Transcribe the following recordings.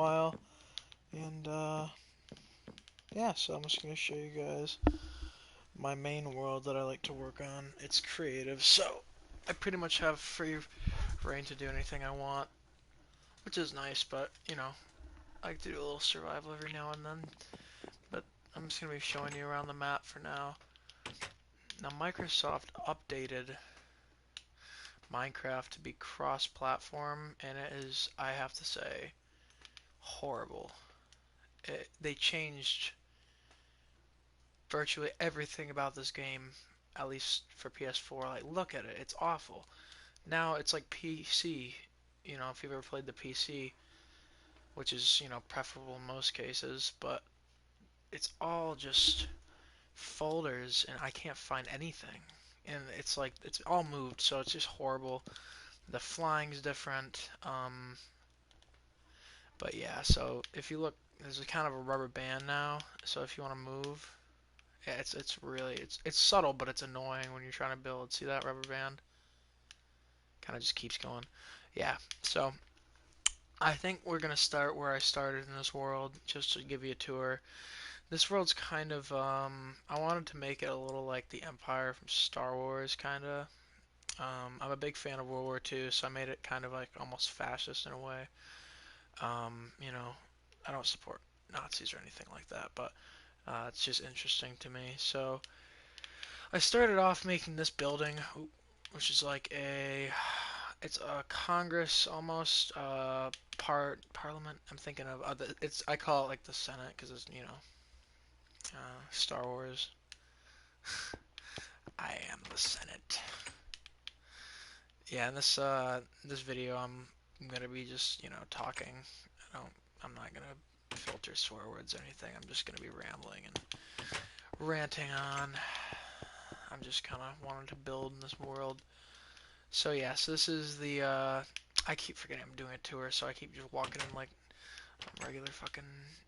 while. And yeah, so I'm just gonna show you guys my main world that I like to work on. It's creative, so I pretty much have free reign to do anything I want, which is nice, but you know, I like to do a little survival every now and then. But I'm just gonna be showing you around the map for now. Now, Microsoft updated Minecraft to be cross-platform, and it is, I have to say, horrible. They changed virtually everything about this game, at least for PS4. Like, look at it, it's awful. Now it's like PC, you know, if you've ever played the PC, which is, you know, preferable in most cases, but it's all just folders and I can't find anything. And it's like, it's all moved, so it's just horrible. The flying's different. But yeah, so if you look, there's a kind of a rubber band now. So if you want to move, yeah, it's really it's subtle, but it's annoying when you're trying to build. See that rubber band? Kind of just keeps going. Yeah. So I think we're gonna start where I started in this world, just to give you a tour. This world's kind of I wanted to make it a little like the Empire from Star Wars, kind of. I'm a big fan of World War II, so I made it kind of like almost fascist in a way. You know, I don't support Nazis or anything like that, but it's just interesting to me. So I started off making this building, which is like it's a Congress almost, Parliament. I'm thinking of it's I call it like the Senate because it's Star Wars. I am the Senate. Yeah, in this video I'm gonna be just talking. I'm not gonna filter swear words or anything. I'm just gonna be rambling and ranting on. I'm just kind of wanting to build in this world. So yeah, so this is the I keep forgetting I'm doing a tour, so I keep just walking in like a regular fucking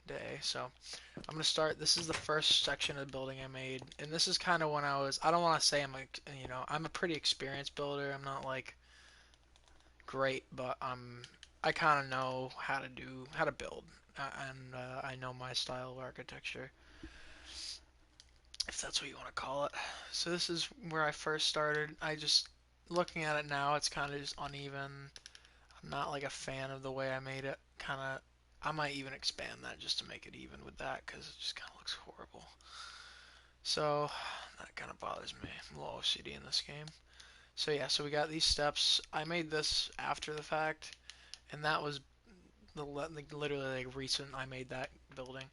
day. So I'm gonna start. This is the first section of the building I made, and this is kind of when I don't want to say I'm like I'm a pretty experienced builder. I'm not like great, but I kind of know how to build, and I know my style of architecture, if that's what you want to call it. So this is where I first started. I just looking at it now, it's kind of just uneven. I'm not like a fan of the way I made it. Kind of, I might even expand that just to make it even with that because it just kind of looks horrible. So that kind of bothers me. I'm a little OCD in this game. So yeah, so we got these steps. I made this after the fact, and that was like literally like recent. I made that building.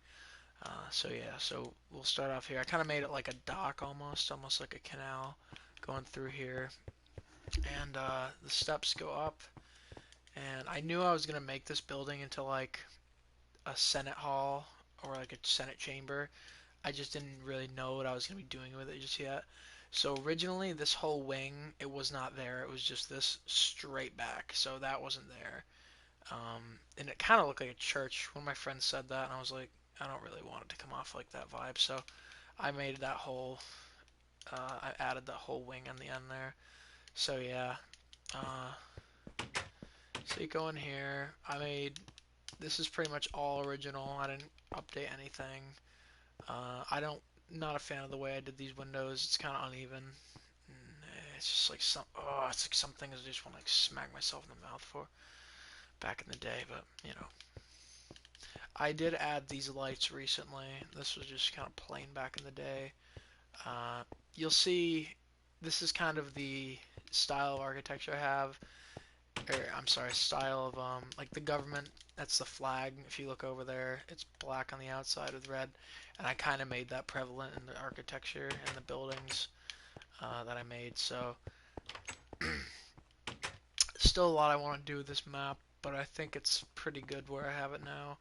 So yeah, so we'll start off here. I kind of made it like a dock almost like a canal going through here, and the steps go up. And I knew I was gonna make this building into like a Senate hall or like a Senate chamber. I just didn't really know what I was gonna be doing with it just yet. So originally, this whole wing, it was not there. It was just this straight back. So that wasn't there. And it kind of looked like a church. One of my friends said that, and I was like, I don't really want it to come off like that vibe. So I made that whole, I added that whole wing on the end there. So yeah, uh, so you go in here. This is pretty much all original. I didn't update anything. I don't, not a fan of the way I did these windows. It's kind of uneven. It's just like it's like something I just want to like smack myself in the mouth for back in the day. But I did add these lights recently. This was just kind of plain back in the day. Uh, you'll see this is kind of the style of architecture I have. Or, I'm sorry, style of like the government. That's the flag. If you look over there, it's black on the outside with red, and I kind of made that prevalent in the architecture and the buildings that I made. So still a lot I want to do with this map, but I think it's pretty good where I have it now.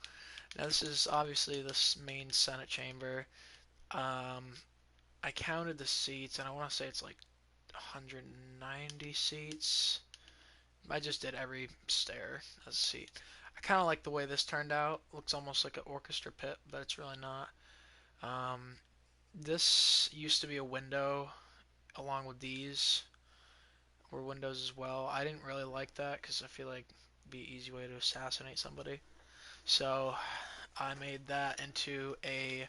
Now this is obviously this main Senate chamber. Um, I counted the seats, and I want to say it's like 190 seats. I just did every stair as a seat. I kind of like the way this turned out. Looks almost like an orchestra pit, but it's really not. Um, this used to be a window, along with these were windows as well. I didn't really like that because I feel like it'd be an easy way to assassinate somebody. So I made that into a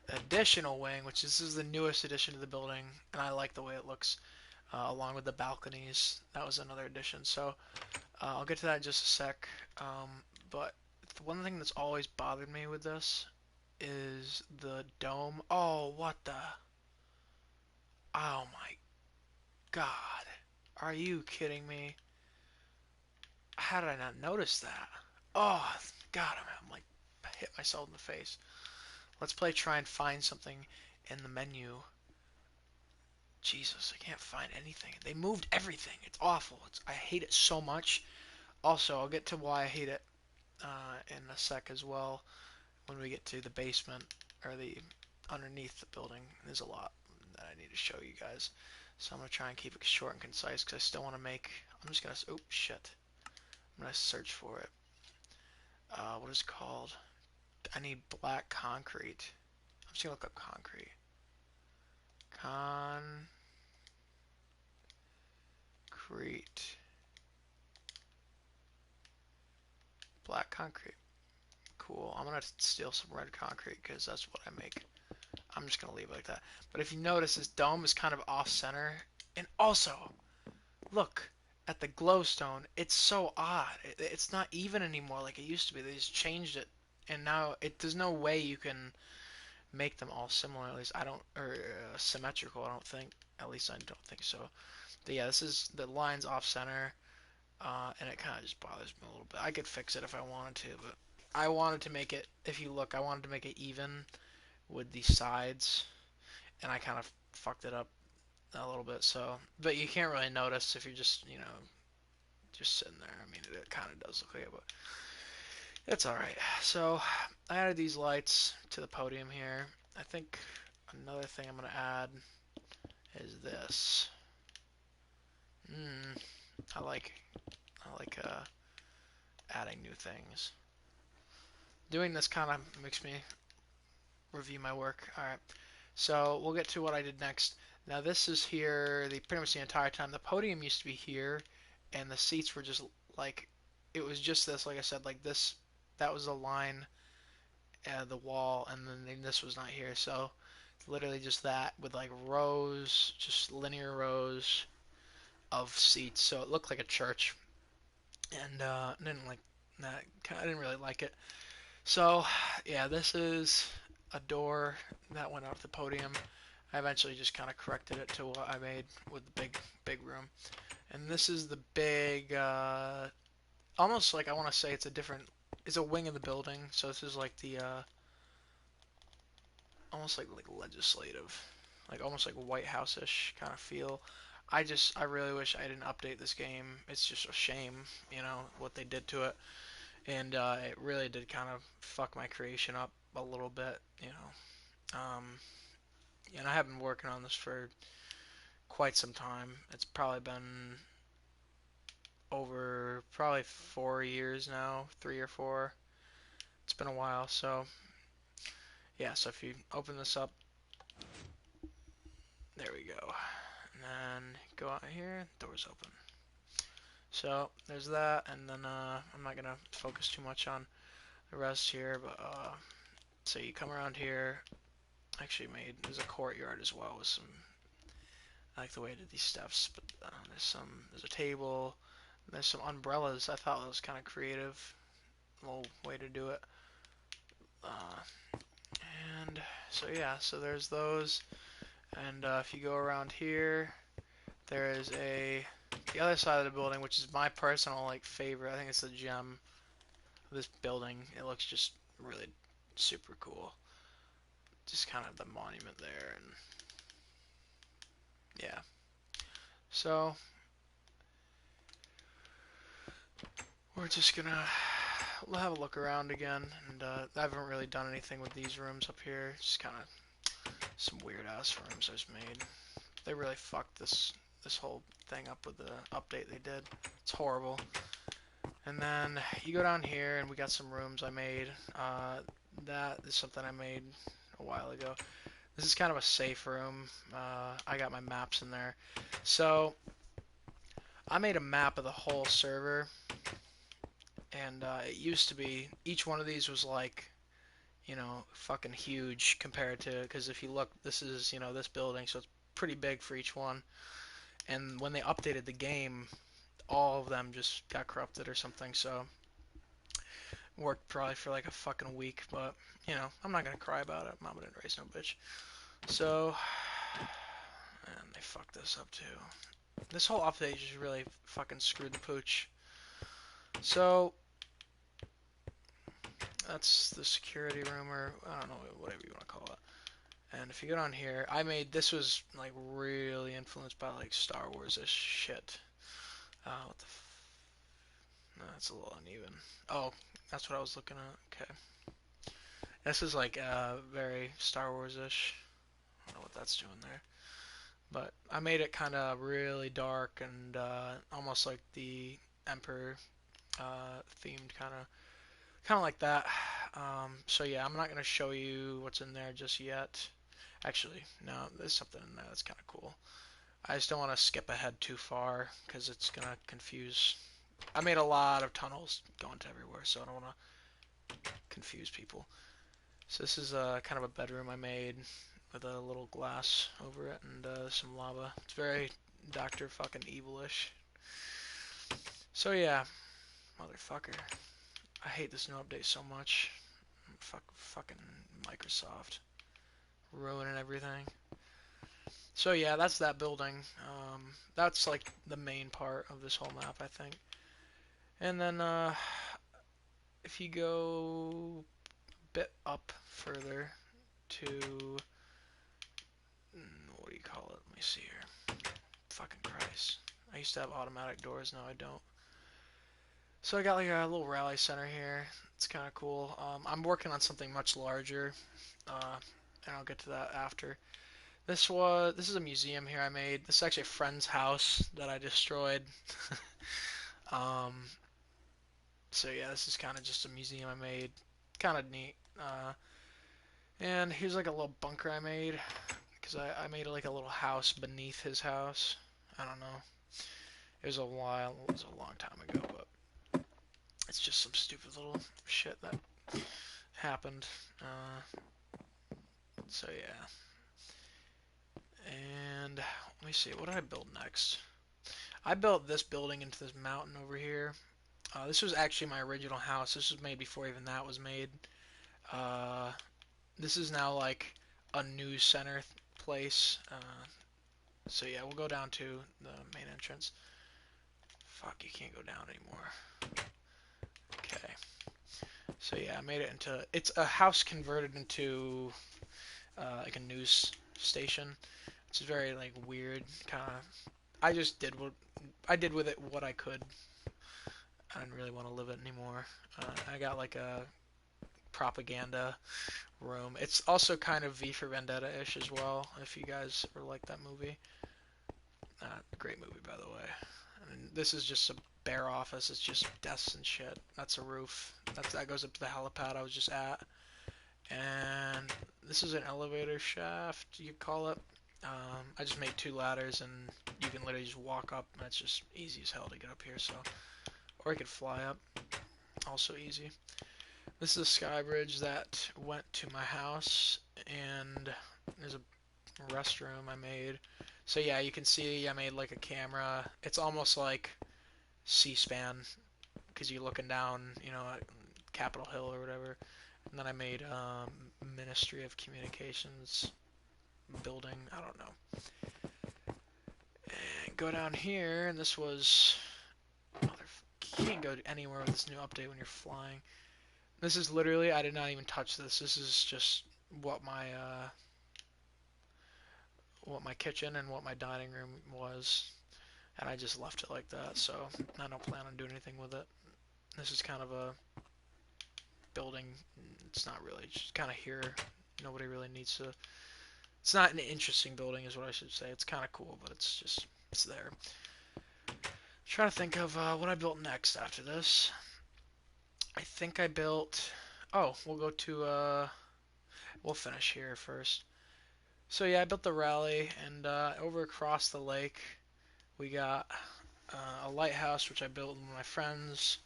additional wing, which this is the newest addition to the building, and I like the way it looks, along with the balconies. That was another addition. So I'll get to that in just a sec. But one thing that's always bothered me with this is the dome. Oh, what the? Oh my God. Are you kidding me? How did I not notice that? Oh, God, I'm like, hit myself in the face. Let's play try and find something in the menu. Jesus, I can't find anything. They moved everything. It's awful. I hate it so much. Also, I'll get to why I hate it in a sec as well when we get to the basement or the underneath the building. There's a lot that I need to show you guys. So I'm going to try and keep it short and concise because I still want to make. I'm just going to. Oh, shit. I'm going to search for it. What is it called? I need black concrete. I'm just going to look up concrete. Concrete. Black concrete. Cool. I'm going to steal some red concrete because that's what I make. I'm just going to leave it like that. But if you notice, this dome is kind of off-center. And also, look at the glowstone. It's so odd. It's not even anymore like it used to be. They just changed it. And now there's no way you can make them all similar. At least I don't, or symmetrical. I don't think. At least I don't think so. But yeah, this is the lines off-center. And it kind of just bothers me a little bit. I could fix it if I wanted to, but I wanted to make it, if you look, I wanted to make it even with the sides, and I kind of fucked it up a little bit. So, but you can't really notice if you're just, just sitting there. I mean, it kind of does look like it, but it's all right. So, I added these lights to the podium here. I think another thing I'm gonna add is this. Hmm, I like adding new things. Doing this kind of makes me review my work. All right. So we'll get to what I did next. Now this is here pretty much the entire time. The podium used to be here, and the seats were just like, it was just this, like I said, like this, that was the line, the wall, and then this was not here. So literally just that with like rows, just linear rows of seats. So it looked like a church, and I didn't like that. I didn't really like it. So yeah, this is a door that went off the podium. I eventually just kind of corrected it to what I made with the big room. And this is the big, almost like I want to say it's a wing of the building. So this is like the, almost like legislative, like almost like White House-ish kind of feel. I really wish I didn't update this game. It's just a shame, what they did to it. And it really did kind of fuck my creation up a little bit. And I have been working on this for quite some time. It's probably been over probably 4 years now, 3 or 4. It's been a while. So yeah, so if you open this up, there we go. And then go out here, doors open. So there's that, and then I'm not gonna focus too much on the rest here, but so you come around here. Actually made there's a courtyard as well with some. I like the way I did these steps, but there's a table. There's some umbrellas. I thought that was kind of creative, little way to do it. Uh, and so yeah, so there's those. And if you go around here, there is the other side of the building, which is my personal like favorite. I think it's the gem of this building. It looks just really super cool. Just kind of the monument there, and yeah. So we're just gonna have a look around again, and I haven't really done anything with these rooms up here. Just kind of some weird ass rooms I just made. They really fucked this whole thing up with the update they did. It's horrible. And then you go down here, and we got some rooms I made. That is something I made a while ago. This is kind of a safe room. I got my maps in there. So I made a map of the whole server, And it used to be each one of these was like, fucking huge compared to, because if you look, this is, this building, so it's pretty big for each one. And when they updated the game, all of them just got corrupted or something. So worked probably for like a fucking week, but I'm not gonna cry about it. Mama didn't raise no bitch. So, and they fucked this up too. This whole update just really fucking screwed the pooch. So that's the security room, or I don't know, whatever you want to call it. And if you go down here, this was like really influenced by like Star Wars-ish shit. What the no, that's a little uneven. Oh, that's what I was looking at. Okay. This is like very Star Wars-ish. I don't know what that's doing there. But I made it kind of really dark and almost like the Emperor themed kind of like that. So yeah, I'm not gonna show you what's in there just yet. Actually, no, there's something in there that's kind of cool. I just don't want to skip ahead too far because it's gonna confuse. I made a lot of tunnels going to everywhere, so I don't want to confuse people. So this is kind of a bedroom I made with a little glass over it and some lava. It's very Doctor fucking Evilish. So yeah, motherfucker. I hate this new update so much. Fucking Microsoft ruining everything. So yeah, that's that building. That's like the main part of this whole map, I think. And then if you go a bit up further to what do you call it? Let me see here. Fucking Christ. I used to have automatic doors, now I don't. So I got like a little rally center here. It's kind of cool. I'm working on something much larger, and I'll get to that after. This is a museum here I made. This is actually a friend's house that I destroyed. um, so yeah, this is kind of just a museum I made. Kind of neat. And here's like a little bunker I made because I made like a little house beneath his house. I don't know. It was a while. It was a long time ago, but it's just some stupid little shit that happened. So yeah. And let me see. What did I build next? I built this building into this mountain over here. This was actually my original house. This was made before even that was made. Uh, this is now like a news center place. So yeah, we'll go down to the main entrance. Fuck, you can't go down anymore. Okay. So yeah, I made it into. It's a house converted into like a news station. It's very like weird, kind of. I just did what I did with it what I could. I didn't really want to live it anymore. I got like a propaganda room. It's also kind of V for Vendetta-ish as well, if you guys ever like that movie. Great movie, by the way. And this is just a bare office. It's just desks and shit. That's a roof. That goes up to the helipad I was just at. And this is an elevator shaft, you could call it. I just made two ladders, and you can literally just walk up, and it's just easy as hell to get up here. So, or I could fly up, also easy. This is a sky bridge that went to my house, and there's a restroom I made. So yeah, you can see I made like a camera. It's almost like C-SPAN because you're looking down, at Capitol Hill or whatever. And then I made Ministry of Communications building. I don't know. And go down here, and this was. You can't go anywhere with this new update when you're flying. This is literally. I did not even touch this. This is just what my kitchen and what my dining room was, and I just left it like that. So I don't plan on doing anything with it. This is kind of a building. It's not really. It's just kind of here. Nobody really needs to. It's not an interesting building, is what I should say. It's kind of cool, but it's there. Trying to think of what I built next after this. I think I built. Oh, we'll go to. We'll finish here first. So yeah, I built the rally, and over across the lake, we got a lighthouse which I built with my friends.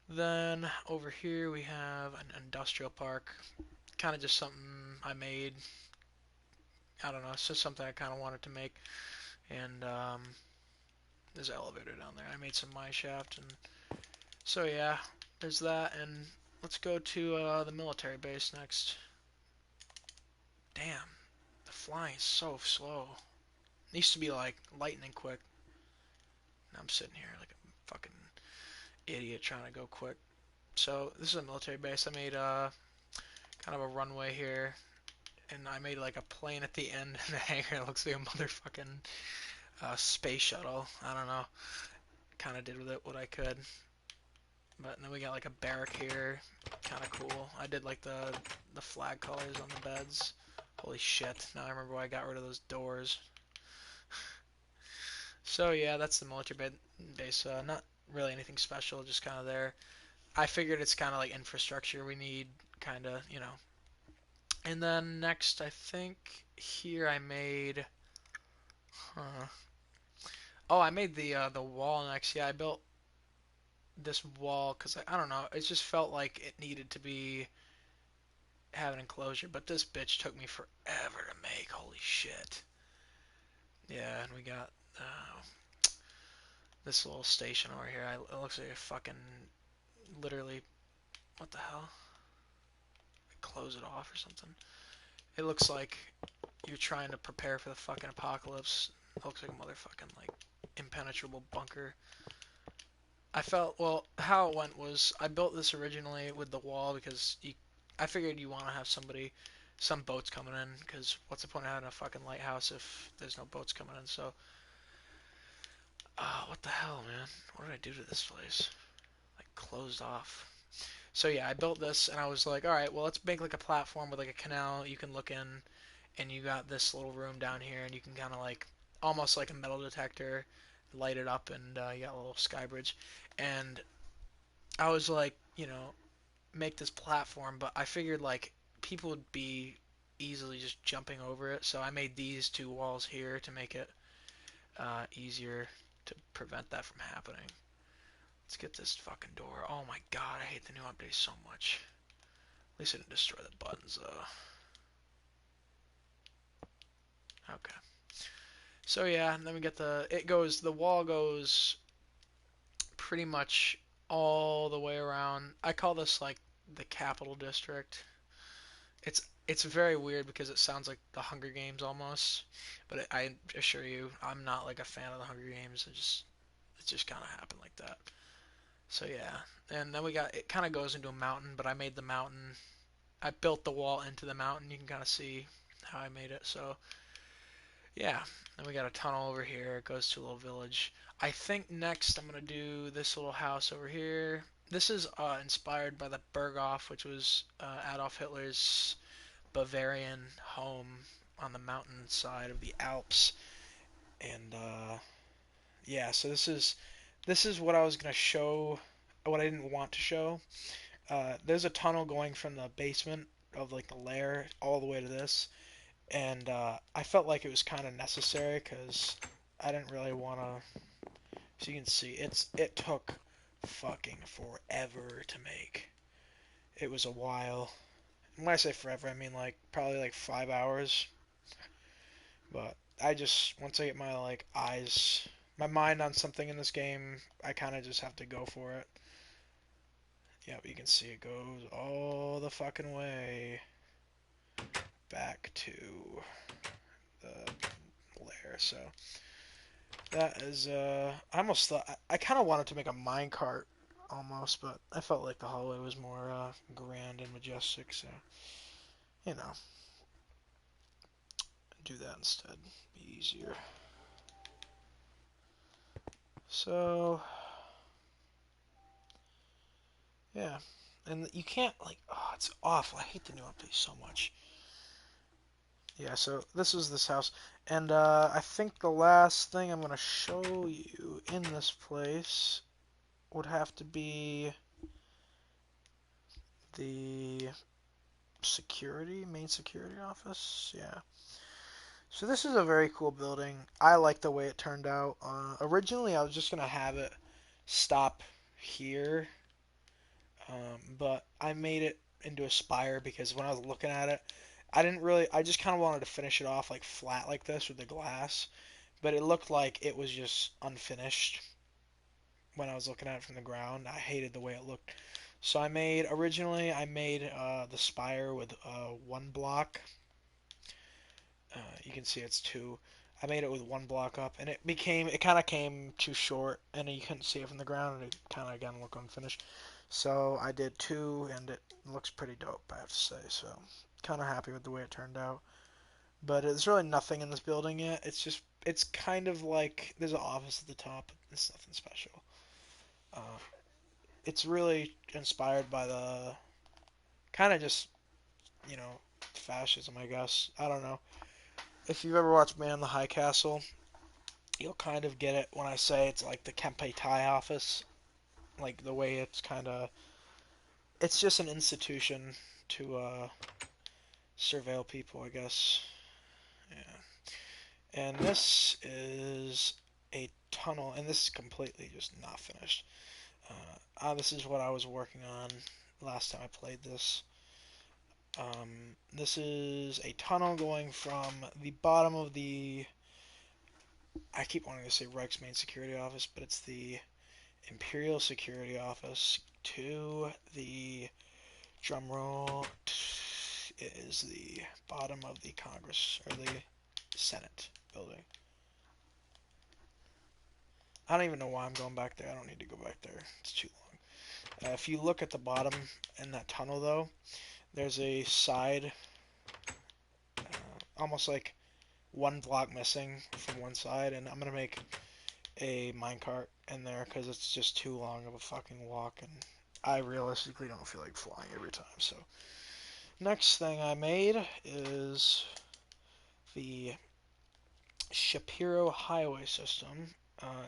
Then over here we have an industrial park. Kind of just something I made. I don't know. It's just something I kind of wanted to make. And there's an elevator down there. I made some mine shaft, and so yeah, there's that. And let's go to the military base next. Damn, the flying is so slow. It used to be like lightning quick. Now I'm sitting here like a fucking idiot trying to go quick. So this is a military base. I made kind of a runway here, and I made like a plane at the end and a hangar. It looks like a motherfucking space shuttle. I don't know. Kind of did with it what I could. But then we got like a barrack here, kind of cool. I did like the flag colors on the beds. Holy shit! Now I remember why I got rid of those doors. So yeah, that's the military base. Not really anything special, just kind of there. I figured it's kind of like infrastructure we need, kind of, you know. And then next, I think here I made. Huh. Oh, I made the wall next. Yeah, I built this wall because I don't know. It just felt like it needed to be have an enclosure, but this bitch took me forever to make. Holy shit. Yeah, and we got this little station over here. It looks like a fucking literally. What the hell? Close it off or something. It looks like you're trying to prepare for the fucking apocalypse. It looks like a motherfucking like impenetrable bunker. I felt well. How it went was I built this originally with the wall because I figured you want to have some boats coming in because what's the point of having a fucking lighthouse if there's no boats coming in? So, what the hell, man? What did I do to this place? Like closed off. So yeah, I built this and I was like, all right, well let's make like a platform with like a canal you can look in, and you got this little room down here and you can kind of like almost like a metal detector, light it up, and you got a little sky bridge. And I was like, make this platform, but I figured like people would be easily just jumping over it, so I made these two walls here to make it easier to prevent that from happening. Let's get this fucking door. Oh my god, I hate the new update so much. At least I didn't destroy the buttons though. Okay. So yeah, and then we get the wall goes pretty much all the way around. I call this like the capital district. It's very weird because it sounds like the Hunger Games almost, but I assure you, I'm not like a fan of the Hunger Games. It just kind of happened like that. So yeah, and then we got it kind of goes into a mountain, but I made the mountain. I built the wall into the mountain. You can kind of see how I made it. So yeah, then we got a tunnel over here. It goes to a little village. I think next I'm gonna do this little house over here. This is inspired by the Berghof, which was Adolf Hitler's Bavarian home on the mountainside of the Alps. And yeah, so this is what I was gonna show. What I didn't want to show. There's a tunnel going from the basement of like the lair all the way to this, and I felt like it was kind of necessary because I didn't really want to. So you can see it took fucking forever to make. It was a while. And when I say forever, I mean like probably like 5 hours. But I just once I get my like my mind on something in this game, I kind of just have to go for it. Yeah, you can see it goes all the fucking way back to the lair. So that is I almost thought I kind of wanted to make a minecart almost, but I felt like the hallway was more grand and majestic, so you know, do that instead. Be easier. So yeah, and you can't like it's awful. I hate the new update so much. Yeah, so this is this house, and I think the last thing I'm gonna show you in this place would have to be the main security office. Yeah. So this is a very cool building. I like the way it turned out. Originally, I was just gonna have it stop here, But I made it into a spire because when I was looking at it, I just kind of wanted to finish it off like flat like this with the glass, but it looked like it was just unfinished when I was looking at it from the ground. I hated the way it looked. So originally I made the spire with one block. You can see it's two. I made it with one block up, and it kind of came too short, and you couldn't see it from the ground, and it kind of again looked unfinished. So I did two, and it looks pretty dope, I have to say. So kind of happy with the way it turned out. But there's really nothing in this building yet. It's kind of like there's an office at the top. It's nothing special. Uh, it's really inspired by the kind of just you know fascism, I guess. I don't know. If you've ever watched Man in the High Castle, you'll kind of get it when I say it's like the Kempe Tai office, like the way it's just an institution to surveil people, I guess. Yeah. And this is a tunnel, and this is completely just not finished. This is what I was working on last time I played this. This is a tunnel going from the bottom of the. I keep wanting to say Reich's main security office, but it's the Imperial Security Office to the drumroll is the bottom of the Congress or the Senate building. I don't even know why I'm going back there. I don't need to go back there. It's too long. If you look at the bottom in that tunnel, though, there's a side, almost like one block missing from one side, and I'm gonna make a minecart in there because it's just too long of a fucking walk, and I realistically don't feel like flying every time. So next thing I made is the Shapiro Highway System,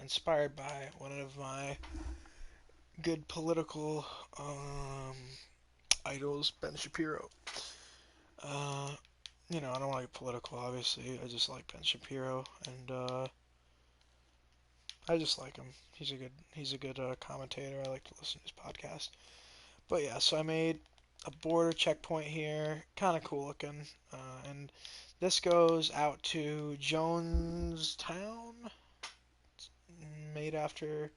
inspired by one of my good political idols, Ben Shapiro. Uh, I don't like political, obviously. I just like Ben Shapiro, and I just like him. He's a good commentator. I like to listen to his podcast. But yeah, so I made a border checkpoint here, kind of cool looking, and this goes out to Jonestown, made after,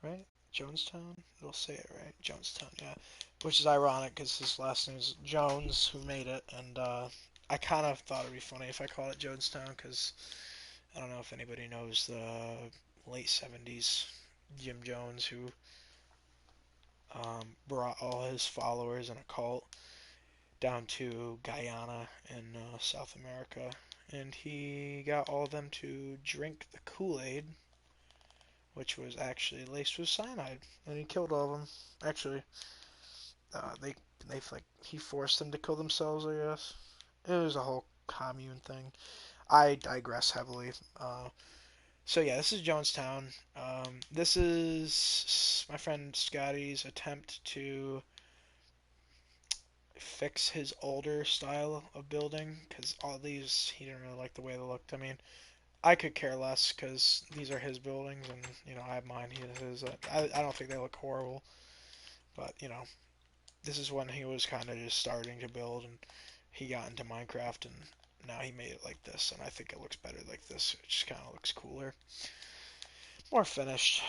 right? Jonestown? It'll say it right. Jonestown, yeah. Which is ironic because his last name is Jones, who made it, and I kind of thought it'd be funny if I called it Jonestown because I don't know if anybody knows the late 70s Jim Jones, who brought all his followers in a cult down to Guyana in South America, and he got all of them to drink the Kool-Aid, which was actually laced with cyanide, and he killed all of them. Actually, they like he forced them to kill themselves, I guess. It was a whole commune thing. I digress heavily. So yeah, this is Jonestown. This is my friend Scotty's attempt to fix his older style of building because all these he didn't really like the way they looked. I mean, I could care less because these are his buildings and I have mine. He has his. I don't think they look horrible, but this is when he was kind of just starting to build and he got into Minecraft and now he made it like this and I think it looks better like this. It just kind of looks cooler, more finished.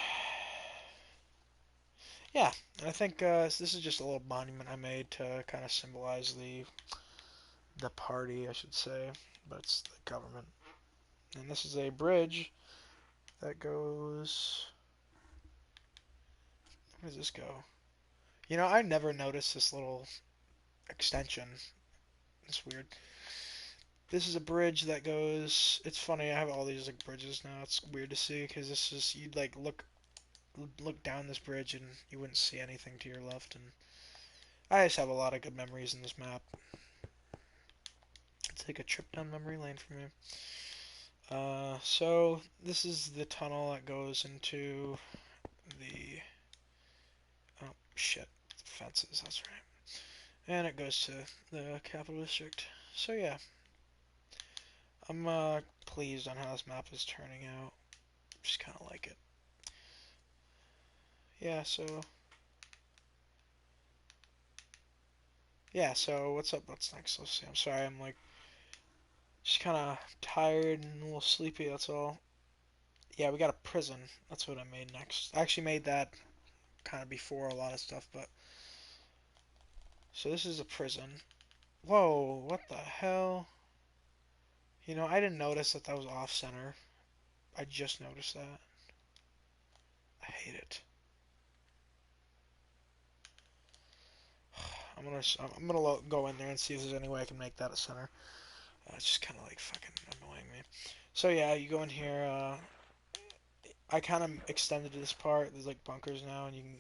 Yeah, and I think this is just a little monument I made to kind of symbolize the party, I should say, but it's the government. And this is a bridge that goes. Where does this go? I never noticed this little extension. It's weird. This is a bridge that goes. It's funny. I have all these like bridges now. It's weird to see because this is you'd like look down this bridge and you wouldn't see anything to your left. And I just have a lot of good memories in this map. It's like a trip down memory lane for me. So this is the tunnel that goes into the. Oh shit, fences. That's right. And it goes to the capital district. So yeah, I'm pleased on how this map is turning out. Just kind of like it. Yeah, so yeah, so what's up? What's next? Let's see. I'm sorry, I'm like just kind of tired and a little sleepy, that's all. Yeah, we got a prison. That's what I made next. I actually made that kind of before a lot of stuff, but so this is a prison. Whoa, what the hell? You know, I didn't notice that that was off center. I just noticed that. I hate it. I'm gonna go in there and see if there's any way I can make that a center. It's just kind of like fucking annoying me. So yeah, you go in here. I kind of extended this part. There's like bunkers now, and you can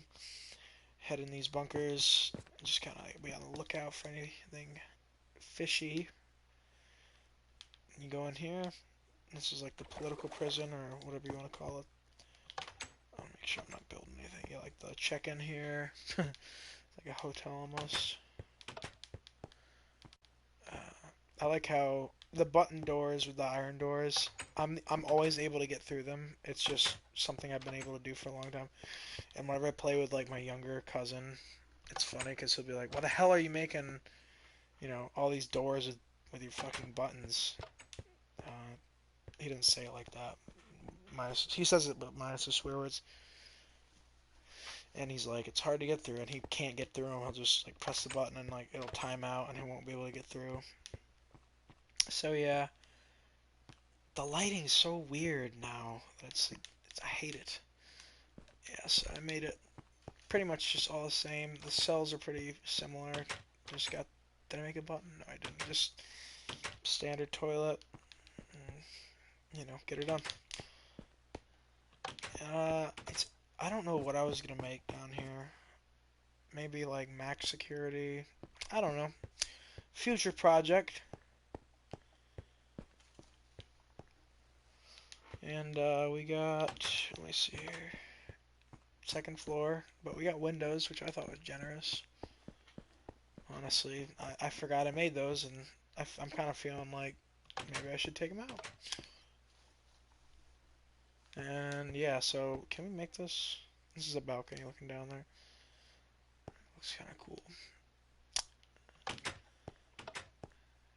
head in these bunkers. Just kind of like be on the lookout for anything fishy. You go in here. This is like the political prison or whatever you want to call it. I'll make sure I'm not building anything. You like the check-in here. Like a hotel almost. Uh, I like how the button doors with the iron doors. I'm always able to get through them. It's just something I've been able to do for a long time. And whenever I play with like my younger cousin, it's funny because he'll be like, "What the hell are you making? You know, all these doors with your fucking buttons." He didn't say it like that. Minus, he says it, but minus the swear words. And he's like, it's hard to get through, and he can't get through them. He'll just like press the button and like it'll time out, and he won't be able to get through. So yeah, the lighting's so weird now. I hate it. Yeah, so I made it pretty much just all the same. The cells are pretty similar. Just got. Did I make a button? No, I didn't. Just standard toilet. Get it done. It's. I don't know what I was gonna make down here. Maybe like max security. I don't know. Future project. And we got. Let me see here. Second floor, but we got windows, which I thought was generous. Honestly, I forgot I made those, and I'm kind of feeling like maybe I should take them out. And yeah, so can we make this? This is a balcony looking down there. Looks kind of cool.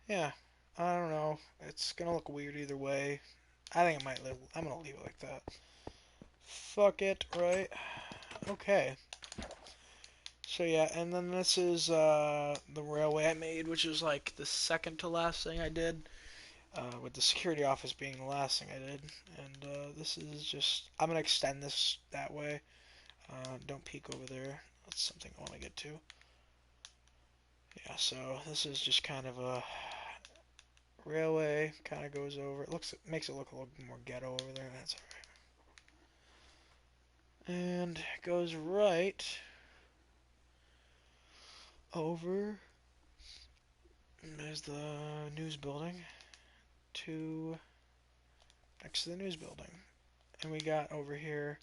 Yeah, I don't know. It's gonna look weird either way. I think it might live. I'm gonna leave it like that. Fuck it, right? Okay. So yeah, and then this is the railway I made, which is like the second to last thing I did. With the security office being the last thing I did. And this is just, I'm going to extend this that way. Don't peek over there. That's something I want to get to. Yeah, so this is just kind of a railway, kind of goes over. It makes it look a little more ghetto over there. That's alright. And it goes right over. And there's the news building to next to the news building. And we got over here,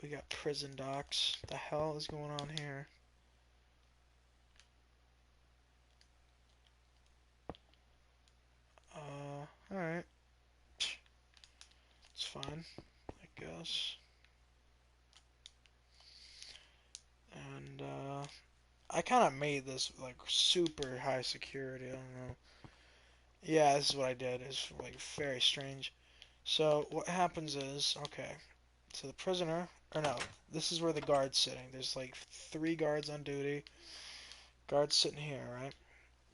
we got prison docks. What the hell is going on here? Alright. It's fine, I guess. And, I kind of made this, like, super high security. I don't know. Yeah, this is what I did. It's, like, very strange. So, what happens is, okay, so the prisoner, or no, this is where the guard's sitting. There's, like, 3 guards on duty. Guard's sitting here, right?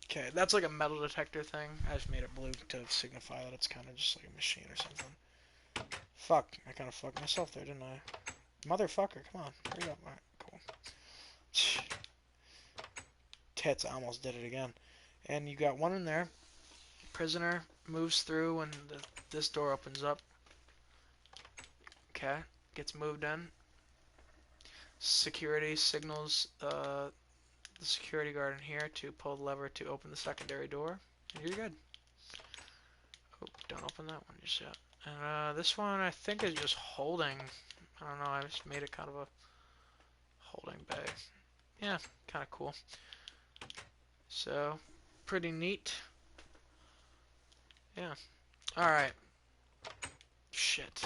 Okay, that's like a metal detector thing. I just made it blue to signify that it's kind of just like a machine or something. Fuck, I kind of fucked myself there, didn't I? Motherfucker, come on, hurry up. Alright, cool. Tits, I almost did it again. And you got one in there. Prisoner moves through when this door opens up. Okay, gets moved in. Security signals the security guard in here to pull the lever to open the secondary door. And you're good. Oh, don't open that one just yet. And this one I think is just holding. I don't know, I just made it kind of a holding bay. Yeah, kind of cool. So, pretty neat. Yeah. Alright. Shit.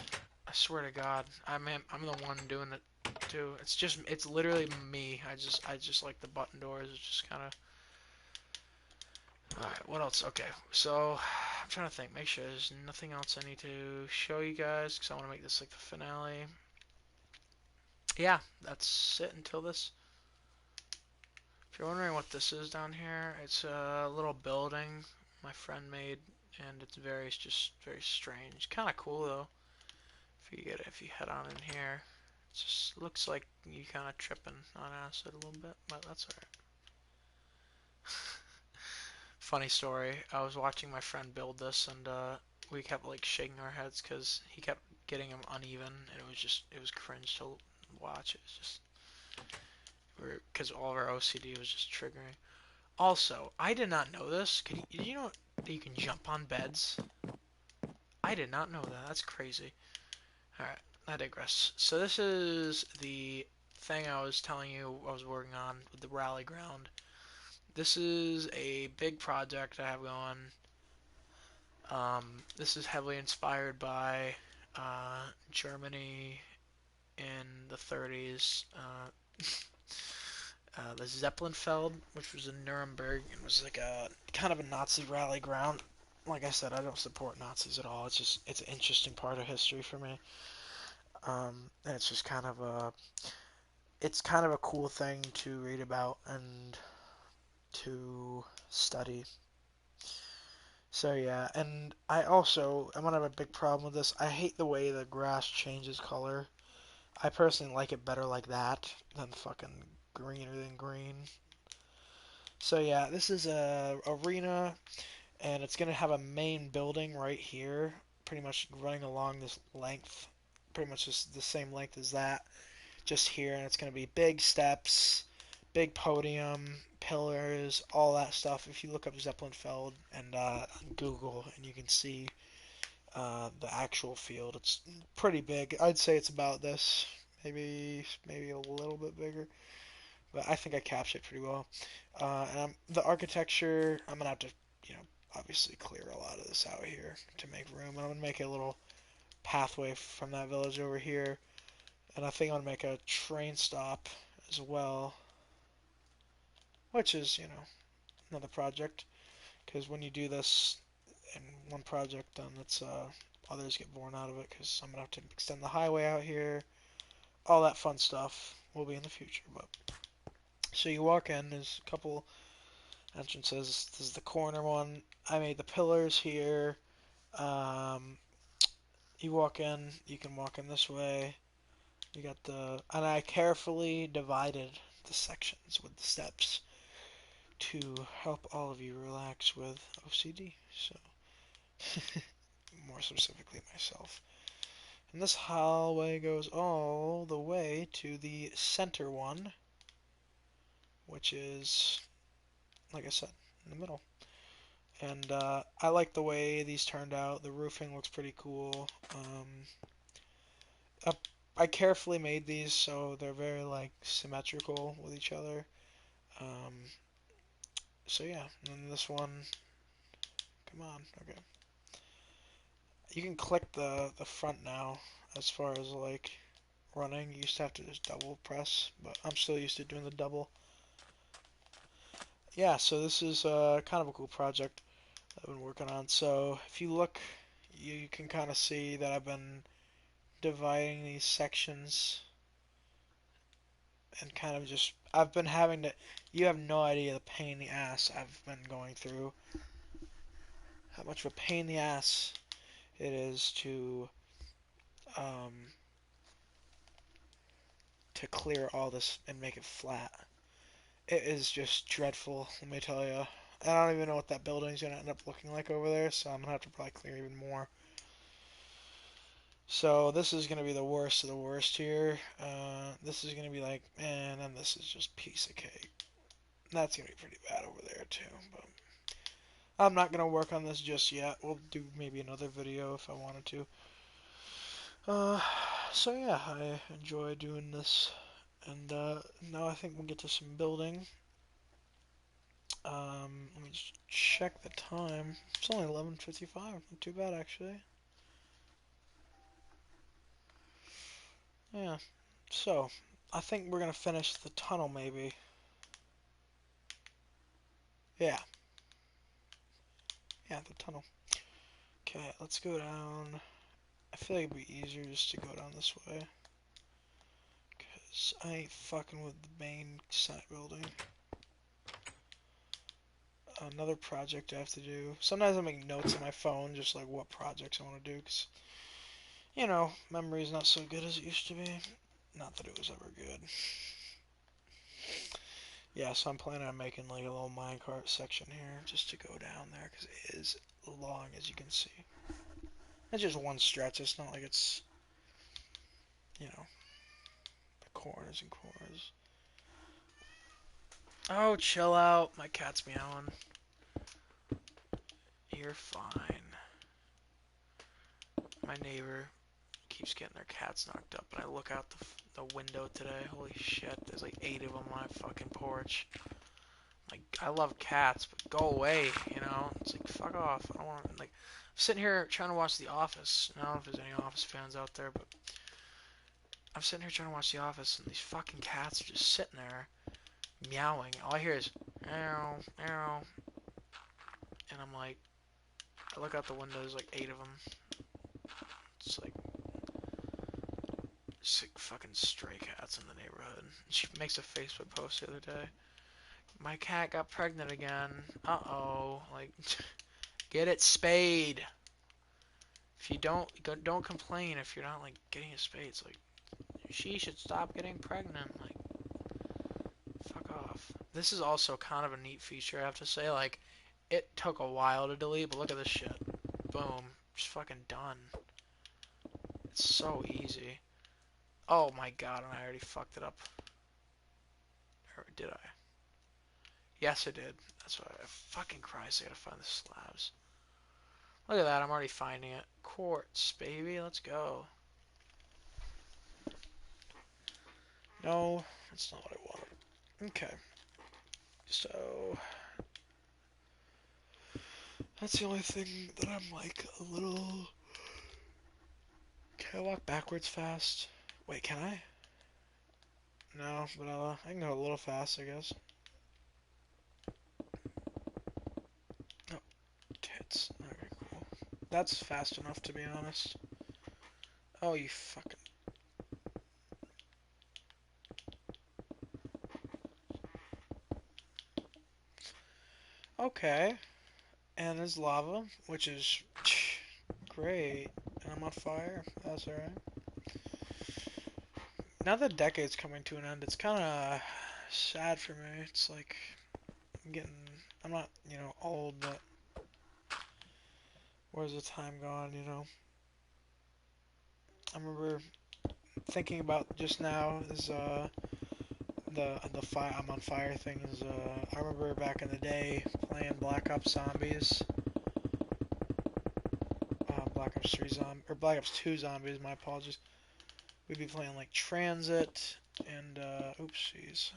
I swear to God, I'm the one doing it too. It's literally me. I just like the button doors. It's just kind of Alright, what else? Okay, so I'm trying to think. Make sure there's nothing else I need to show you guys because I want to make this like the finale. Yeah, that's it until this. If you're wondering what this is down here, it's a little building my friend made, and it's just very strange. Kind of cool though. If you head on in here, it just looks like you kind of tripping on acid a little bit, but that's alright. Funny story. I was watching my friend build this, and we kept like shaking our heads because he kept getting them uneven, and it was cringe to watch. It was just because all of our OCD was just triggering. Also, I did not know this. Did you know that you can jump on beds? I did not know that. That's crazy. All right, I digress. So this is the thing I was telling you I was working on with the rally ground. This is a big project I have going. This is heavily inspired by Germany in the 30s. The Zeppelinfeld, which was in Nuremberg, and was like a kind of a Nazi rally ground. Like I said, I don't support Nazis at all. It's an interesting part of history for me, and it's kind of a cool thing to read about and to study. So yeah, and I'm gonna have a big problem with this. I hate the way the grass changes color. I personally like it better like that than fucking greener than green. So yeah, this is a arena, and it's gonna have a main building right here, pretty much running along this length, pretty much just the same length as that, just here, and it's gonna be big steps, big podium, pillars, all that stuff. If you look up Zeppelinfeld and on Google, and you can see the actual field, it's pretty big. I'd say it's about this, maybe a little bit bigger, but I think I captured it pretty well. The architecture, I'm gonna have to, you know, obviously clear a lot of this out here to make room. And I'm gonna make a little pathway from that village over here, and I think I'm gonna make a train stop as well, which is, another project. Because when you do this in one project, then it's others get born out of it. Because I'm gonna have to extend the highway out here. All that fun stuff will be in the future. But so you walk in, there's a couple entrances. This is the corner one. I made the pillars here. Um, you walk in, you can walk in this way. And I carefully divided the sections with the steps to help all of you relax with OCD. So, more specifically myself. And this hallway goes all the way to the center one, which is, like I said, in the middle. And I like the way these turned out. The roofing looks pretty cool. I, I carefully made these so they're very like symmetrical with each other. Um, so yeah, and this one, come on, okay. You can click the front now as far as like running. You used to have to just double press, but I'm still used to doing the double. Yeah, so this is kind of a cool project I've been working on. So if you look, you can kind of see that I've been dividing these sections and kind of just I've been having to. You have no idea the pain in the ass I've been going through. How much of a pain in the ass it is um, to clear all this and make it flat. It is just dreadful, let me tell you. I don't even know what that building's gonna end up looking like over there, so I'm gonna have to probably clear even more. So this is gonna be the worst of the worst here. This is gonna be like, and then this is just piece of cake. That's gonna be pretty bad over there too, but I'm not gonna work on this just yet. We'll do maybe another video if I wanted to. Uh, so yeah, I enjoy doing this, and now I think we'll get to some building. Let me just check the time. It's only 11:55. Not too bad actually. Yeah. So I think we're gonna finish the tunnel maybe. Yeah. Yeah, the tunnel. Okay, let's go down. I feel like it'd be easier just to go down this way. Because I ain't fucking with the main site building. Another project I have to do. Sometimes I make notes on my phone, just like what projects I want to do. Because, you know, memory's not so good as it used to be. Not that it was ever good. Yeah, so I'm planning on making like a little minecart section here just to go down there because it is long as you can see. It's just one stretch. It's not like it's, you know, the corners and corners. Oh, chill out. My cat's meowing. You're fine. My neighbor keeps getting their cats knocked up, and I look out the window today. Holy shit, there's like 8 of them on my fucking porch. Like, I love cats, but go away, you know? It's like, fuck off. I don't want to, like, I'm sitting here trying to watch The Office. I don't know if there's any Office fans out there, but I'm sitting here trying to watch The Office, and these fucking cats are just sitting there meowing. All I hear is meow, meow, and I'm like, I look out the window, there's like 8 of them. It's like, just like fucking stray cats in the neighborhood. She makes a Facebook post the other day. My cat got pregnant again. Uh-oh. Like, get it spayed. If you don't complain if you're not like getting a spade. It's like she should stop getting pregnant. Like, fuck off. This is also kind of a neat feature, I have to say. Like, it took a while to delete, but look at this shit. Boom, just fucking done. It's so easy. Oh my god, and I already fucked it up. Or did I? Yes, I did. That's why. Fucking Christ, I gotta find the slabs. Look at that, I'm already finding it. Quartz, baby, let's go. No, that's not what I wanted. Okay. So, that's the only thing that I'm like a little... Can I walk backwards fast? Wait, can I? No, but I can go a little fast, I guess. Oh, tits. Okay, cool. That's fast enough, to be honest. Oh, you fucking... Okay. And there's lava, which is great. And I'm on fire. That's alright. Now that decade's coming to an end, it's kind of sad for me. It's like I'm getting... I'm not, you know, old, but where's the time gone, you know? I remember thinking about just now is the fire I'm on fire thing is I remember back in the day playing Black Ops Zombies, Black Ops 3 zombie or Black Ops 2 Zombies. My apologies. We'd be playing like Transit and oopsies.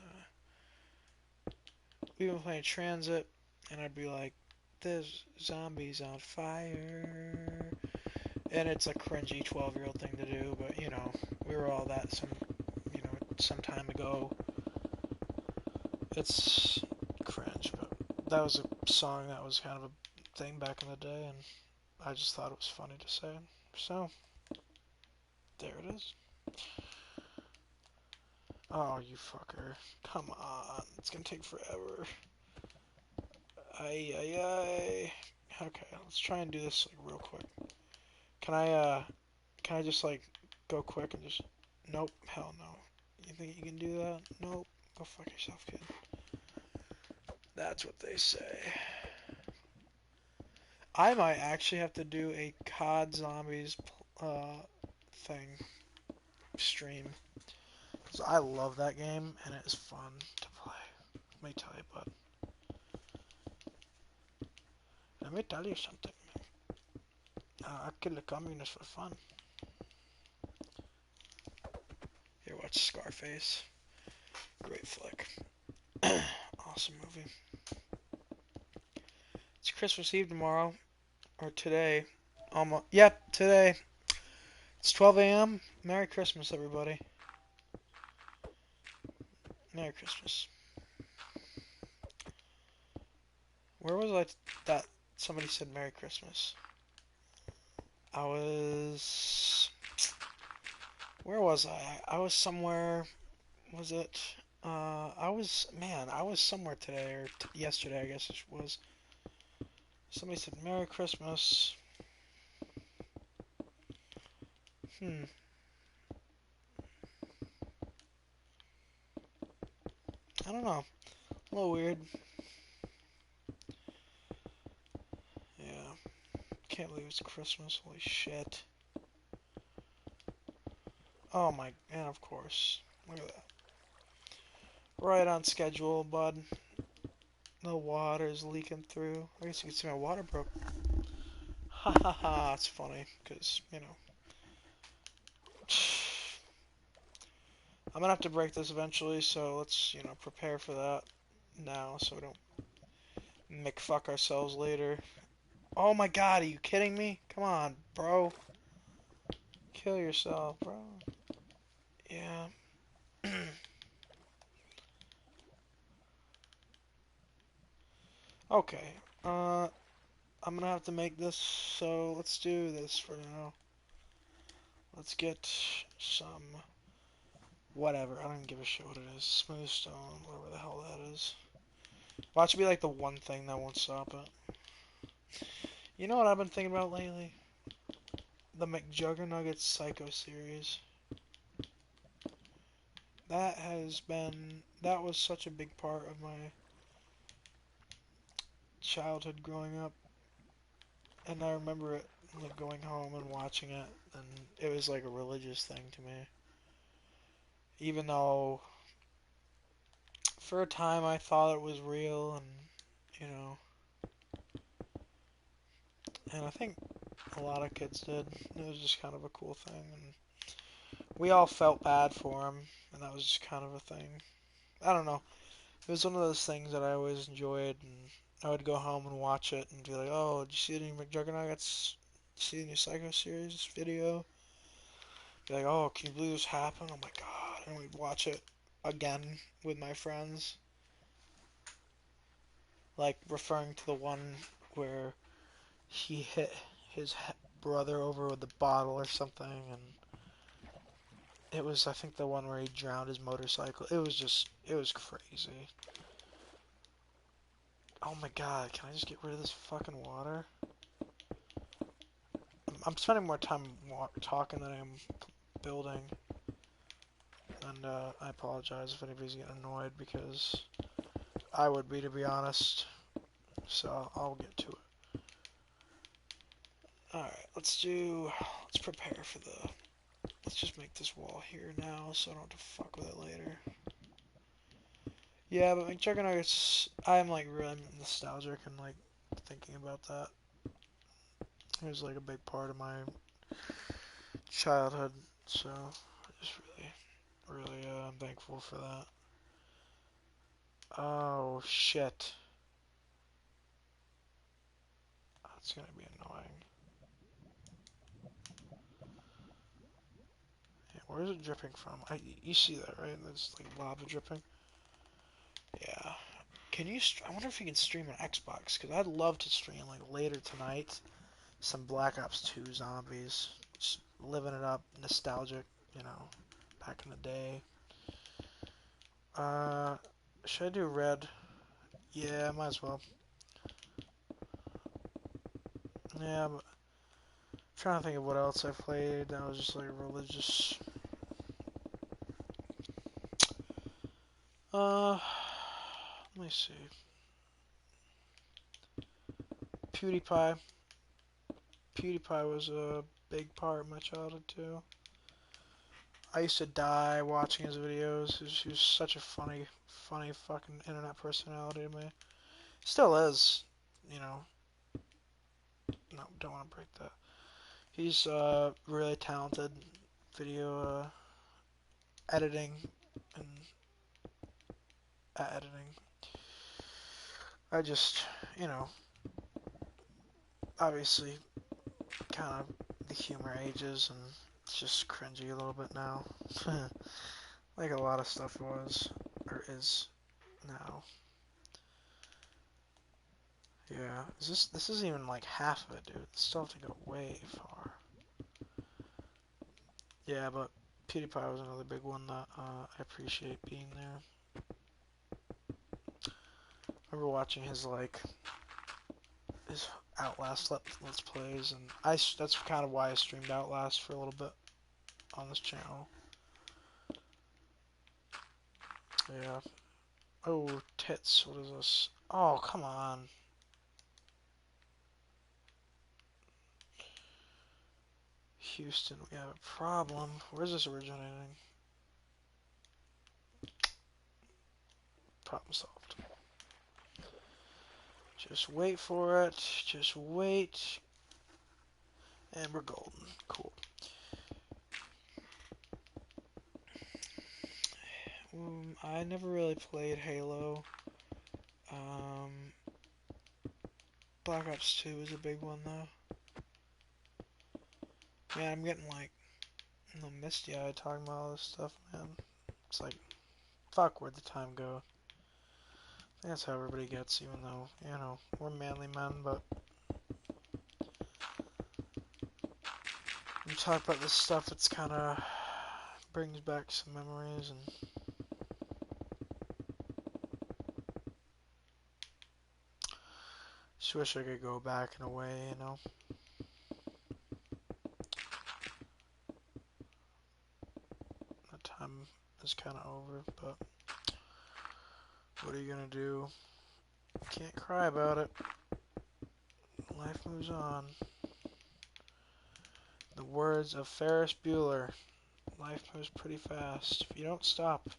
We'd be playing Transit and I'd be like, "There's zombies on fire," and it's a cringy 12-year-old thing to do, but you know we were all that some time ago. It's cringe, but that was a song that was kind of a thing back in the day, and I just thought it was funny to say. So, there it is. Oh, you fucker. Come on. It's gonna take forever. Ay, ay, ay. Okay, let's try and do this like real quick. Can I just like go quick and just... Nope, hell no. You think you can do that? Nope. Go fuck yourself, kid. That's what they say. I might actually have to do a COD Zombies thing stream because I love that game and it is fun to play. Let me tell you, bud. Let me tell you something. I killed a communist for fun. Here, watch Scarface. Great flick. Awesome movie. It's Christmas Eve tomorrow, or today. Almost. Yep, today. It's 12 a.m. Merry Christmas, everybody. Merry Christmas. Where was I that Somebody said Merry Christmas. I was... Where was I? I was somewhere... Was it? I was somewhere today, or yesterday, I guess it was. Somebody said Merry Christmas. Hmm. I don't know. A little weird. Yeah. Can't believe it's Christmas. Holy shit. Oh my, and of course. Look at that. Right on schedule, bud. The water's leaking through. I guess you can see my water broke. Ha ha ha. It's funny, because, I'm gonna have to break this eventually, so let's, prepare for that now so we don't McFuck ourselves later. Oh my god, are you kidding me? Come on, bro. Kill yourself, bro. Yeah. Okay. I'm gonna have to make this, so let's do this for now. Let's get some whatever. I don't give a shit what it is. Smooth stone, whatever the hell that is. Watch it be like the one thing that won't stop it. You know what I've been thinking about lately? The McJuggernuggets Psycho series. That was such a big part of my childhood growing up, and I remember it like going home and watching it, and it was like a religious thing to me. Even though for a time I thought it was real, and you know, and I think a lot of kids did. It was just kind of a cool thing, and we all felt bad for him, and that was just kind of a thing. I don't know. It was one of those things that I always enjoyed, and I would go home and watch it and be like, "Oh, did you see the new McJuggernuggets? See the new Psycho series video?" Be like, "Oh, can you believe this happened? Oh my god!" And we'd watch it again with my friends, like referring to the one where he hit his brother over with a bottle or something, and it was, I think, the one where he drowned his motorcycle. It was crazy. Oh my god, can I just get rid of this fucking water? I'm spending more time talking than I'm building, and I apologize if anybody's getting annoyed because I would be, to be honest. So I'll get to it. All right, let's prepare for the. Let's just make this wall here now, so I don't have to fuck with it later. Yeah, but McJuggernuggets, I'm like really nostalgic and like thinking about that. It was like a big part of my childhood, so I just really, I'm thankful for that. Oh shit, that's gonna be annoying. Yeah, where is it dripping from? You see that, right? There's like lava dripping. Yeah. I wonder if you can stream an Xbox, because I'd love to stream like later tonight some Black Ops 2 zombies, just living it up, nostalgic, you know, back in the day. Uh, should I do red? Yeah, might as well. Yeah, but I'm trying to think of what else I played that was just like religious. Uh, let me see. PewDiePie. PewDiePie was a big part of my childhood too. I used to die watching his videos. He was such a funny fucking internet personality to me. Still is, you know. No, don't want to break that. He's really talented video editing and editing. I just, you know, obviously kind of the humor ages and it's just cringy a little bit now. Like a lot of stuff was or is now. Yeah, this isn't even like half of it, dude. Still have to go way far. Yeah, but PewDiePie was another big one that I appreciate being there. I remember watching his Outlast let's plays, and that's kind of why I streamed Outlast for a little bit on this channel. Yeah. Oh, tits. What is this? Oh, come on. Houston, we have a problem. Where's this originating? Problem solved. Just wait for it. Just wait. And we're golden. Cool. I never really played Halo. Um, Black Ops 2 is a big one though. Man, I'm getting like misty eyed talking about all this stuff, man. It's like, fuck, where'd the time go? I think that's how everybody gets, even though, we're manly men, but when you talk about this stuff, it's kind of brings back some memories, and just wish I could go back in a way. That time is kind of over, but what are you gonna do? Can't cry about it. Life moves on. The words of Ferris Bueller. Life moves pretty fast. If you don't stop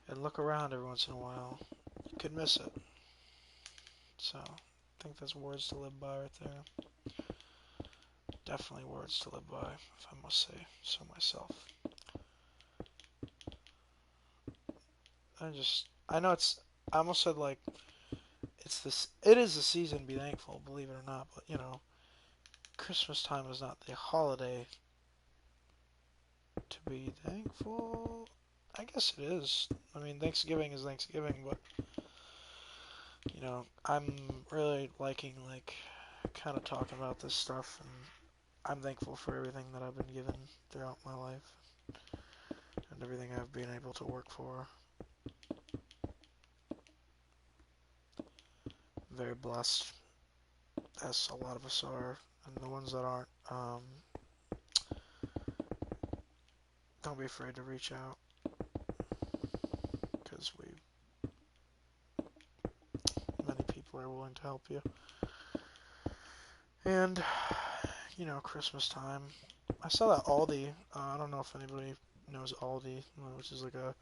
and look around every once in a while, you could miss it. So, I think that's words to live by right there. Definitely words to live by, if I must say so myself. I know I almost said like, it is a season to be thankful, believe it or not, but Christmas time is not the holiday to be thankful. I guess it is. I mean, Thanksgiving is Thanksgiving, but I'm really liking kind of talking about this stuff, and I'm thankful for everything that I've been given throughout my life and everything I've been able to work for. Very blessed, as a lot of us are, and the ones that aren't, don't be afraid to reach out, because many people are willing to help you. And Christmas time. I saw that Aldi. I don't know if anybody knows Aldi, which is like a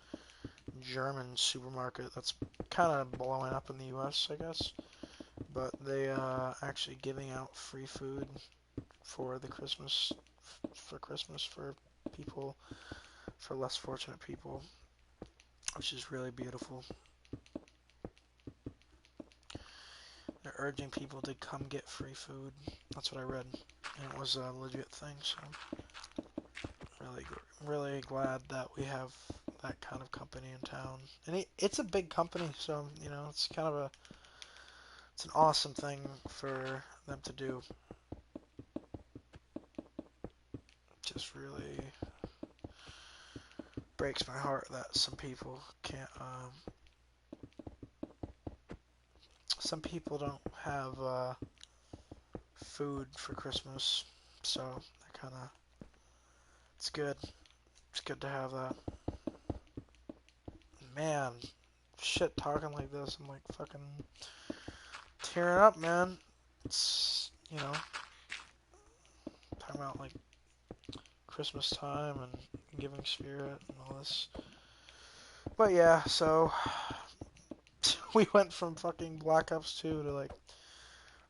German supermarket that's kind of blowing up in the U.S., I guess. But they actually giving out free food for the Christmas for people, for less fortunate people, which is really beautiful. They're urging people to come get free food. That's what I read, and it was a legit thing. So really, really glad that we have that kind of company in town, and it's a big company, so it's an awesome thing for them to do. Just really breaks my heart that some people don't have food for Christmas, so that kind of it's good. It's good to have that. Man, shit, talking like this, I'm like fucking tearing up, man. It's talking about like Christmas time and giving spirit and all this. But yeah, so we went from fucking Black Ops 2 to like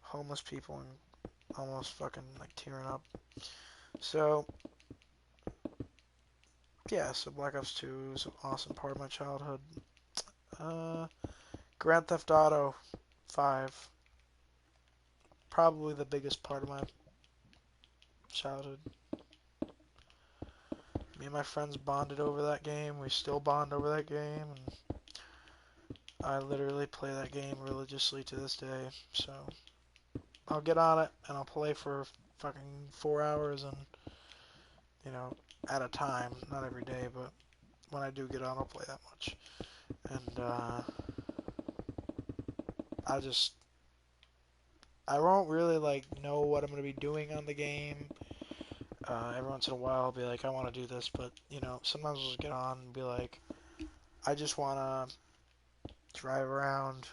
homeless people and almost fucking like tearing up. So yeah, so Black Ops 2 is an awesome part of my childhood. Uh, Grand Theft Auto 5, probably the biggest part of my childhood. Me and my friends bonded over that game. We still bond over that game, and I literally play that game religiously to this day. So I'll get on it and I'll play for fucking 4 hours and at a time, not every day, but when I do get on, I'll play that much. And I just I won't really like know what I'm gonna be doing on the game. Every once in a while, I'll be like, I want to do this, but sometimes I'll just get on and be like, I just want to drive around.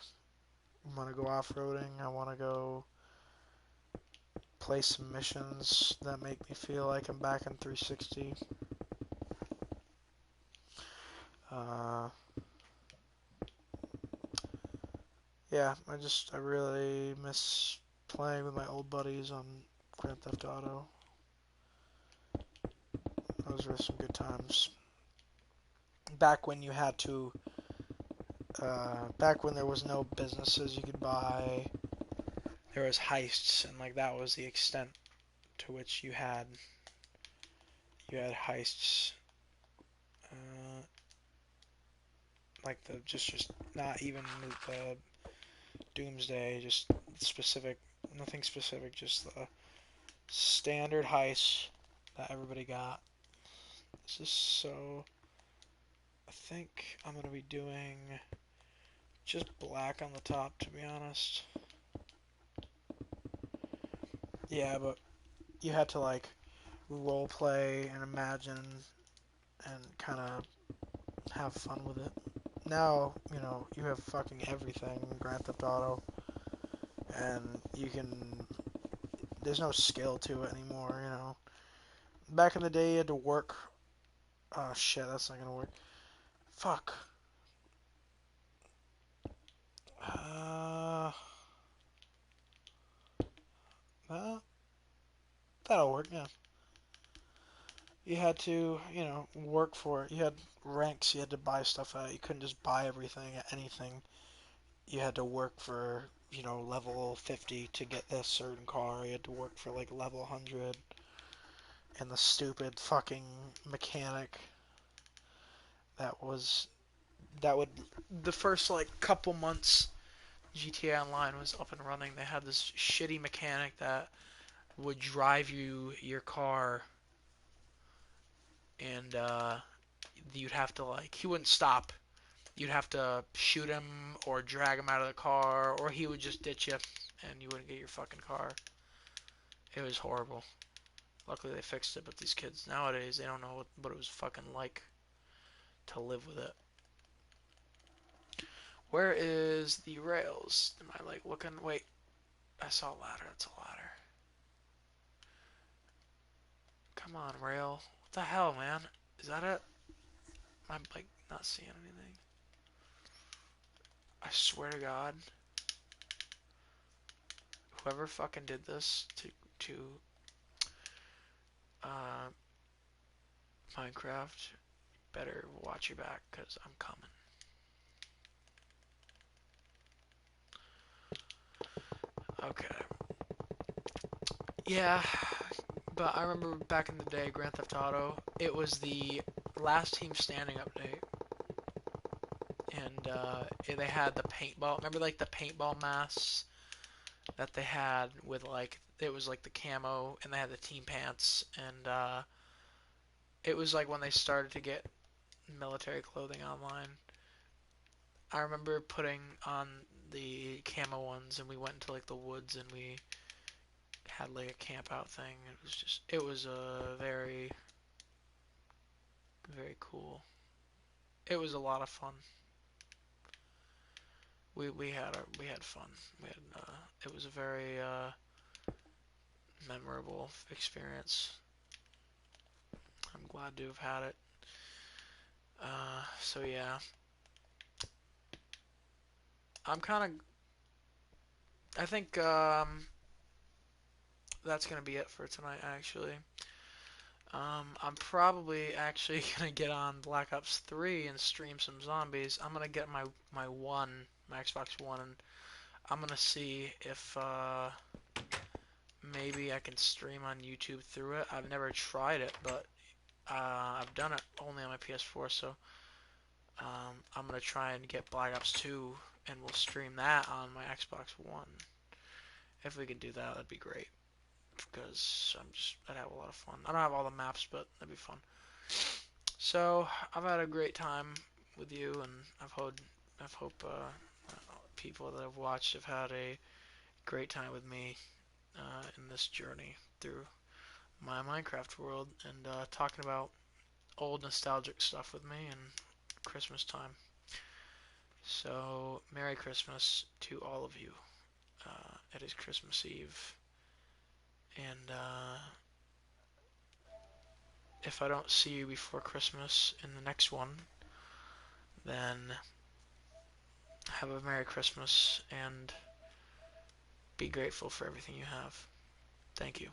I want to go off-roading. I want to go play some missions that make me feel like I'm back in 360. Uh, yeah, I really miss playing with my old buddies on Grand Theft Auto. Those were some good times. Back when you had to, back when there was no businesses you could buy, there was heists, and like that was the extent to which you had heists. Uh, like the just not even the Doomsday, just specific, nothing specific, just the standard heist that everybody got. This is so. I think I'm gonna be doing just black on the top, to be honest. Yeah, but you had to like role play and imagine and kind of have fun with it. Now, you have fucking everything in Grand Theft Auto, and you can. There's no skill to it anymore. Back in the day, you had to work. Oh shit, that's not gonna work. Fuck. Uh, uh that'll work. Yeah. You had to, work for it. You had ranks. You had to buy stuff at. You couldn't just buy everything at anything. You had to work for, level 50 to get this certain car. You had to work for like level 100. And the stupid fucking mechanic that was that would the first like couple months GTA Online was up and running. They had this shitty mechanic that would drive you your car, and you'd have to like he wouldn't stop. You'd have to shoot him or drag him out of the car, or he would just ditch you, and you wouldn't get your fucking car. It was horrible. Luckily they fixed it, but these kids nowadays they don't know what it was fucking like to live with it. Where is the rails? Am I like looking? Wait, I saw a ladder. That's a ladder. Come on, rail. What the hell, man? Is that it? I'm like not seeing anything. I swear to God, whoever fucking did this to uh, Minecraft, better watch your back, cause I'm coming. Okay. Yeah, but I remember back in the day, Grand Theft Auto. It was the last team standing update, and they had the paintball. Remember, like the paintball masks that they had with like it was like the camo, and they had the team pants, and it was like when they started to get military clothing online. I remember putting on the camo ones, and we went into like the woods, and we had like a camp out thing. It was a very cool. It was a lot of fun. We had fun. It was a very memorable experience. I'm glad to have had it. So yeah, I'm kind of. I think that's gonna be it for tonight. Actually, I'm probably actually gonna get on Black Ops 3 and stream some zombies. I'm gonna get my Xbox One, and I'm gonna see if maybe I can stream on YouTube through it. I've never tried it, but I've done it only on my PS4, so I'm gonna try and get Black Ops 2, and we'll stream that on my Xbox One. If we could do that, that'd be great. Because I'd have a lot of fun. I don't have all the maps, but that'd be fun. So I've had a great time with you, and I've hope people that have watched have had a great time with me in this journey through my Minecraft world and talking about old nostalgic stuff with me and Christmas time. So Merry Christmas to all of you. It is Christmas Eve, and if I don't see you before Christmas in the next one, then have a Merry Christmas and be grateful for everything you have. Thank you.